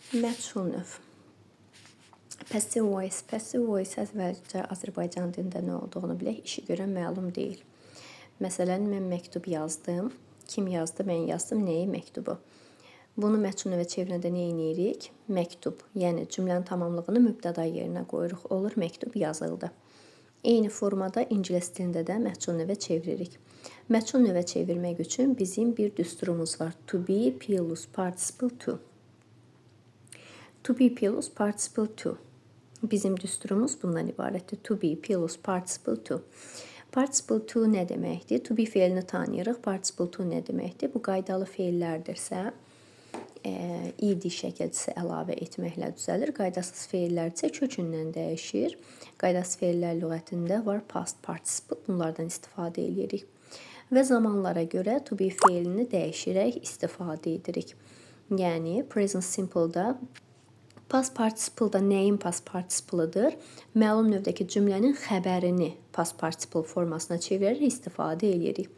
Məchul növ. Passive voice. Passive voice əvvəlcə Azərbaycan dilində nə olduğunu bilək, işi görən məlum deyil. Məsələn, mən məktub yazdım. Kim yazdı? Mən yazdım. Nəyi? Məktubu. Bunu məchul növə çevirəndə nə edirik? Məktub. Yəni cümlənin tamamlığını mübtəda yerinə qoyuruq. Olur, məktub yazıldı. Eyni formada ingilis dilində də məchul növə çeviririk. Məchul növə çevirmək üçün bizim bir düsturumuz var. To be plus participle to. To be plus participle to. Bizim düsturumuz bundan ibarətdir. To be plus participle to. Participle to nə deməkdir? To be feilini tanıyırıq. Participle to nə deməkdir? Bu qaydalı feillərdirsə, id şəkilçisi əlavə etməklə düzəlir. Qaydasız feillər isə kökündən dəyişir. Qaydasız feillər lüğətində var past participle. Bunlardan istifadə edirik. Və zamanlara görə to be feilini dəyişərək istifadə edirik. Yəni present simple-da past participle-da nəyin past participle-ıdır? Məlum növdəki cümlənin xəbərini past participle formasına çevirərək istifadə edirik.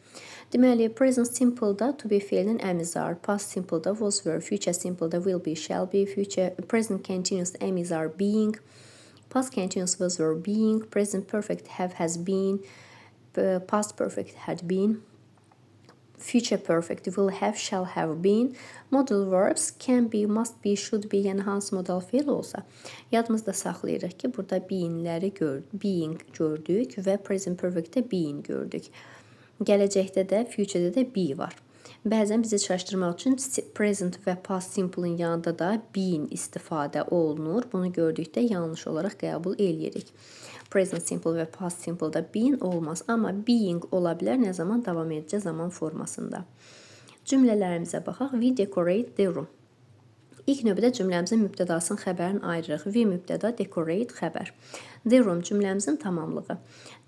Deməli, present simple-da to be feilinin əmizi are, past simple-da was were, future simple-da will be, shall be, present continuous əmizi are being, past continuous was were being, present perfect have has been, past perfect had been, future perfect will have, shall have been, modal verbs can be, must be, should be, yəni hansı modal feil olsa, yadımızda saxlayırıq ki, burada being gördük və present perfectdə being gördük. Gələcəkdə də, future-də də be var. Bəzən bizi çaşdırmaq üçün present və past simple-ın yanında da being istifadə olunur. Bunu gördükdə yanlış olaraq qəbul edirik. Present simple və past simple-da being olmaz, amma being ola bilər nə zaman? Davam edici zaman formasında. Cümlələrimizə baxaq. We decorate the room. İlk növbədə cümləmizin mübtədasının xəbərini ayırırıq. We mübtəda, decorate xəbər. The room cümləmizin tamamlığı.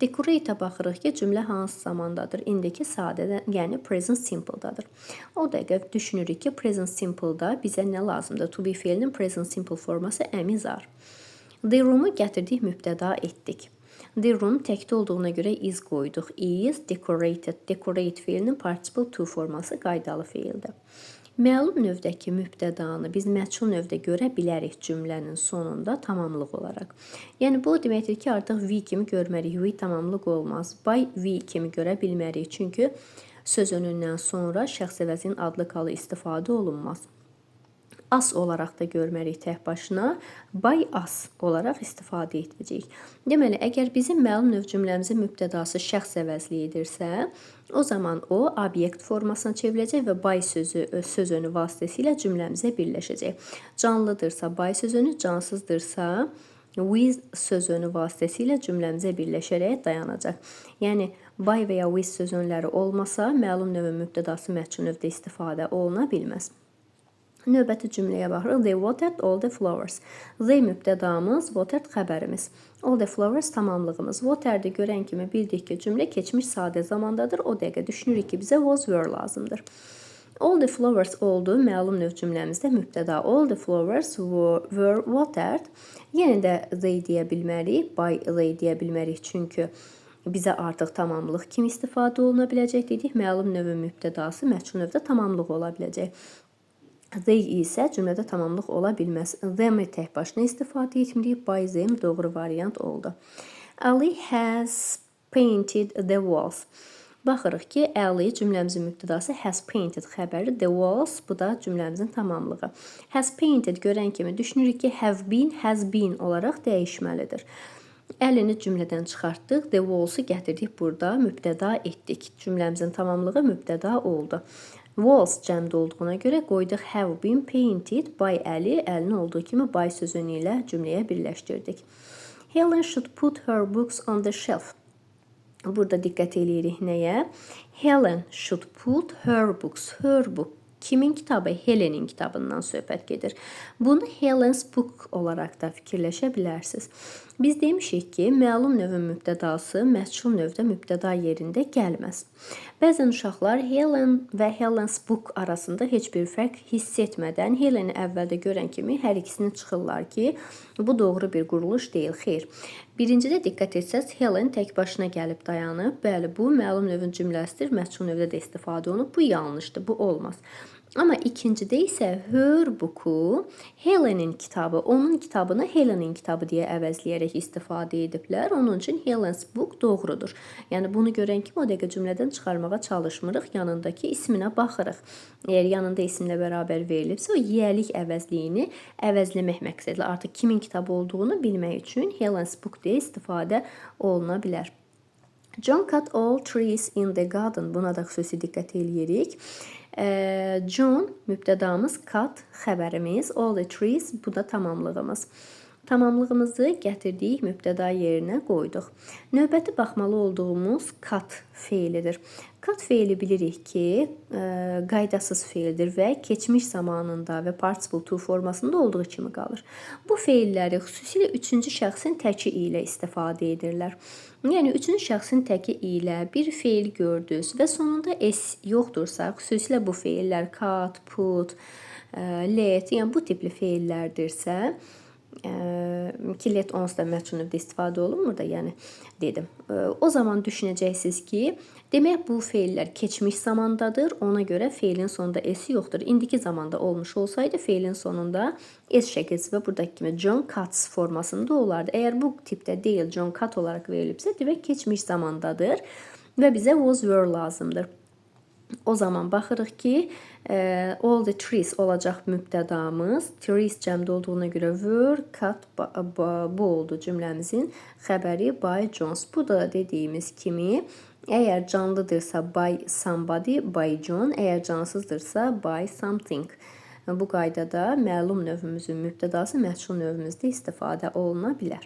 Decorate-a baxırıq ki, cümlə hansı zamandadır? İndiki sadədə, yəni present simple-dadır. O dəqiqə düşünürük ki, present simple-da bizə nə lazımdır? To be feilinin present simple forması əmiz are. The room-u gətirdik, mübtəda etdik. The room təkdə olduğuna görə is qoyduq. Is decorated. Decorate feilinin participle to forması qaydalı feildir. Məlum növdəki mübtədanı biz məchul növdə görə bilərik cümlənin sonunda tamamlıq olaraq. Yəni bu deməkdir ki, artıq we kimi görmərik. We tamamlıq olmaz. By we kimi görə bilmərik. Çünki söz önündən sonra şəxs əvəzinin adlı kalı istifadə olunmaz. As olaraq da görmərik tək başına, by as olaraq istifadə edəcəyik. Deməli, əgər bizim məlum növ cümləmizin mübtədası şəxs əvəzliyidirsə, o zaman o obyekt formasına çevriləcək və by söz önü vasitəsilə cümləmizə birləşəcək. Canlıdırsa by söz önü, cansızdırsa with söz önü vasitəsilə cümləmizə birləşərək dayanacaq. Yəni, by və ya with söz önləri olmasa, məlum növün mübtədası məchul növdə istifadə oluna bilməz. Növbəti cümləyə baxırıq. They watered all the flowers. They mübtədamız, watered xəbərimiz. All the flowers tamamlığımız. Watered-i görən kimi bildik ki, cümlə keçmiş sadə zamandadır. O dəqiqə düşünürük ki, bizə was were lazımdır. All the flowers oldu. Məlum növ cümləmizdə mübtəda. All the flowers were watered. Yenə də they deyə bilmərik, by they deyə bilmərik. Çünki bizə artıq tamamlıq kimi istifadə oluna biləcək dedik. Məlum növün mübtədası məchul növdə tamamlıq ola biləcək. They isə cümlədə tamamlıq ola bilməz. Them-i tək başına istifadə etmirik. By them doğru variant oldu. Ali has painted the walls. Baxırıq ki, Ali cümləmizin mübtədası has painted xəbəri. The walls, bu da cümləmizin tamamlığı. Has painted görən kimi düşünürük ki, have been, has been olaraq dəyişməlidir. Əlini cümlədən çıxartdıq. The walls-u gətirdik burada, mübtəda etdik. Cümləmizin tamamlığı mübtəda oldu. Walls cəmdə olduğuna görə qoyduq have been painted by Əli. Əlin olduğu kimi by sözünü ilə cümləyə birləşdirdik. Helen should put her books on the shelf. Burada diqqət eləyirik nəyə? Helen should put her books. Her book. Kimin kitabı? Helen'in kitabından söhbət gedir. Bunu Helen's book olaraq da fikirləşə bilərsiniz. Biz demişik ki, məlum növün mübtədası məchul növdə mübtəda yerində gəlməz. Bəzən uşaqlar Helen və Helen's book arasında heç bir fərq hiss etmədən Helen'i əvvəldə görən kimi hər ikisini çıxırlar ki, bu doğru bir quruluş deyil, xeyr. Birincidə diqqət etsəz, Helen tək başına gəlib dayanıb. Bəli, bu məlum növün cümləsidir, məchul növdə də istifadə olunub. Bu yanlışdır, bu olmaz. Amma ikincidə isə her booku Helen'in kitabı, onun kitabını Helen'in kitabı deyə əvəzləyərək istifadə ediblər. Onun üçün Helen's book doğrudur. Yəni bunu görən kimi o dəqiqə cümlədən çıxarmağa çalışmırıq. Yanındakı isminə baxırıq. Əgər yanında isimlə bərabər verilibsə, o yiyəlik əvəzliyini əvəzləmək məqsədli artıq kimin kitabı olduğunu bilmək üçün Helen's book deyə istifadə oluna bilər. John cut all trees in the garden. Buna da xüsusi diqqət eləyirik. John mübtədamız, cut xəbərimiz, all the trees bu da tamamlığımız. Tamamlığımızı gətirdik, mübtəda yerinə qoyduq. Növbəti baxmalı olduğumuz cut feilidir. Cut feili bilirik ki, qaydasız feildir və keçmiş zamanında və participle to formasında olduğu kimi qalır. Bu feilləri xüsusilə üçüncü şəxsin təki ilə istifadə edirlər. Yəni üçüncü şəxsin təki ilə bir feil gördünüz və sonunda s yoxdursa, xüsusilə bu feillər cut, put, let, yəni bu tipli feillərdirsə, ki let onsuz da məchul növdə istifadə olunmur da, yəni dedim. O zaman düşünəcəksiniz ki, demək bu feillər keçmiş zamandadır. Ona görə feilin sonunda s yoxdur. İndiki zamanda olmuş olsaydı feilin sonunda s şəkilsi və buradakı kimi John cuts formasında olardı. Əgər bu tipdə deyil, John cut olaraq verilibsə, demək keçmiş zamandadır və bizə was were lazımdır. O zaman baxırıq ki, all the trees olacaq mübtədamız. Trees cəmdə olduğuna görə were, cut, bu oldu cümləmizin xəbəri by Jones. Bu da dediyimiz kimi, əgər canlıdırsa by somebody, by John, əgər cansızdırsa by something. Bu qaydada məlum növümüzün mübtədası məchul növümüzdə istifadə oluna bilər.